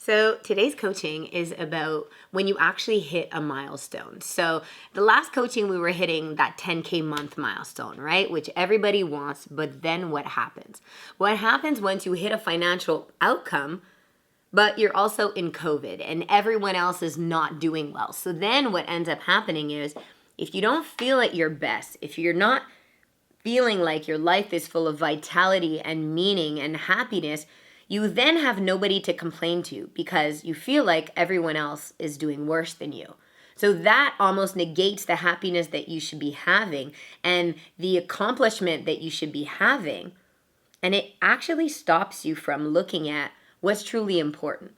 So today's coaching is about when you actually hit a milestone. So the last coaching we were hitting that 10K month milestone, right? Which everybody wants, but then what happens? What happens once you hit a financial outcome, but you're also in COVID and everyone else is not doing well. So then what ends up happening is if you don't feel at your best, if you're not feeling like your life is full of vitality and meaning and happiness, you then have nobody to complain to because you feel like everyone else is doing worse than you. So that almost negates the happiness that you should be having and the accomplishment that you should be having. And it actually stops you from looking at what's truly important.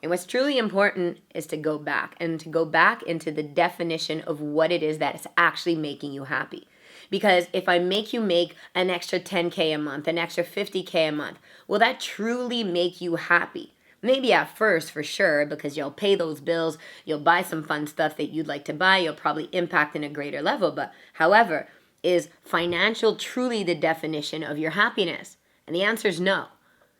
And what's truly important is to go back into the definition of what it is that is actually making you happy. Because if I make you make an extra 10K a month, an extra 50K a month, will that truly make you happy? Maybe at first, for sure, because you'll pay those bills, you'll buy some fun stuff that you'd like to buy, you'll probably impact in a greater level. But however, is financial truly the definition of your happiness? And the answer is no.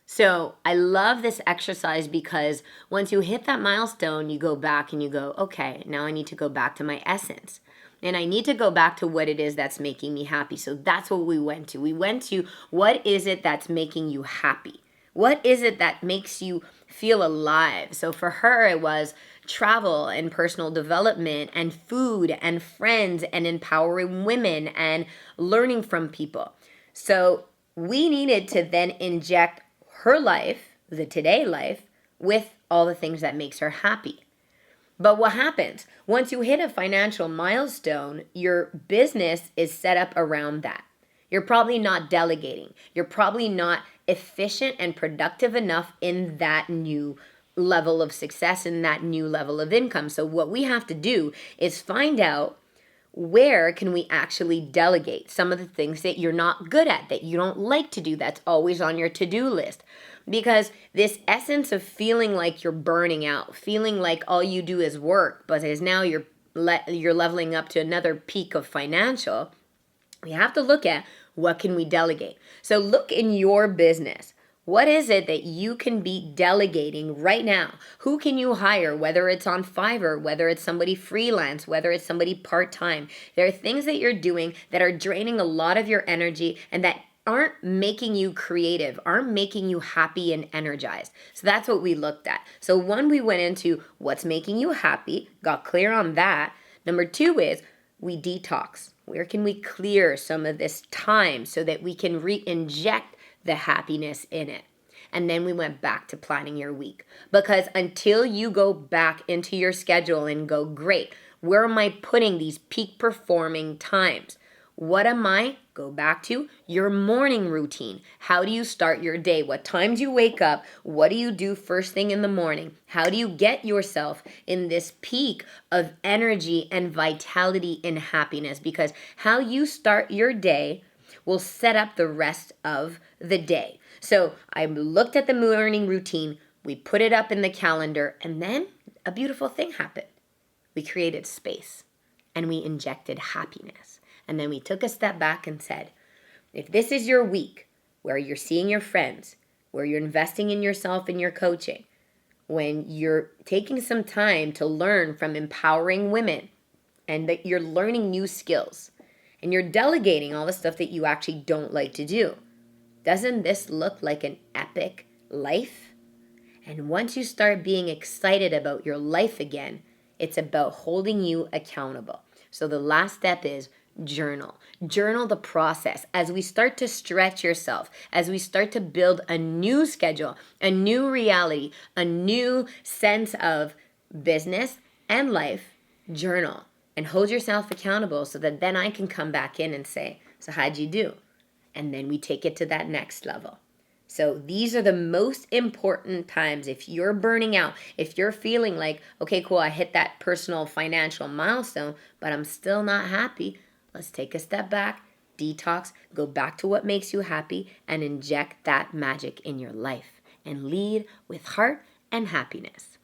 So I love this exercise because once you hit that milestone, you go back and you go, okay, now I need to go back to my essence. And I need to go back to what it is that's making me happy. So that's what we went to. We went to what is it that's making you happy? What is it that makes you feel alive? So for her, it was travel and personal development and food and friends and empowering women and learning from people. So we needed to then inject her life, the today life, with all the things that makes her happy. But what happens? Once you hit a financial milestone, your business is set up around that. You're probably not delegating. You're probably not efficient and productive enough in that new level of success and that new level of income. So what we have to do is find out where can we actually delegate some of the things that you're not good at, that you don't like to do, that's always on your to-do list. Because this essence of feeling like you're burning out, feeling like all you do is work, but as now you're leveling up to another peak of financial, we have to look at what can we delegate. So look in your business. What is it that you can be delegating right now? Who can you hire, whether it's on Fiverr, whether it's somebody freelance, whether it's somebody part-time? There are things that you're doing that are draining a lot of your energy and that aren't making you creative, aren't making you happy and energized. So that's what we looked at. So one, we went into what's making you happy, got clear on that. Number two is we detox. Where can we clear some of this time so that we can re-inject the happiness in it? And then we went back to planning your week. Because until you go back into your schedule and go, great, where am I putting these peak performing times? What am I? Go back to your morning routine. How do you start your day? What time do you wake up? What do you do first thing in the morning? How do you get yourself in this peak of energy and vitality and happiness? Because how you start your day will set up the rest of the day. So I looked at the morning routine, we put it up in the calendar, and then a beautiful thing happened. We created space and we injected happiness. And then we took a step back and said, if this is your week where you're seeing your friends, where you're investing in yourself and your coaching, when you're taking some time to learn from empowering women and that you're learning new skills and you're delegating all the stuff that you actually don't like to do, doesn't this look like an epic life? And once you start being excited about your life again, it's about holding you accountable. So the last step is journal. Journal the process as we start to stretch yourself, as we start to build a new schedule, a new reality, a new sense of business and life. Journal and hold yourself accountable so that then I can come back in and say, so how'd you do? And then we take it to that next level. So these are the most important times. If you're burning out, if you're feeling like, okay, cool, I hit that personal financial milestone, but I'm still not happy, let's take a step back, detox, go back to what makes you happy, and inject that magic in your life and lead with heart and happiness.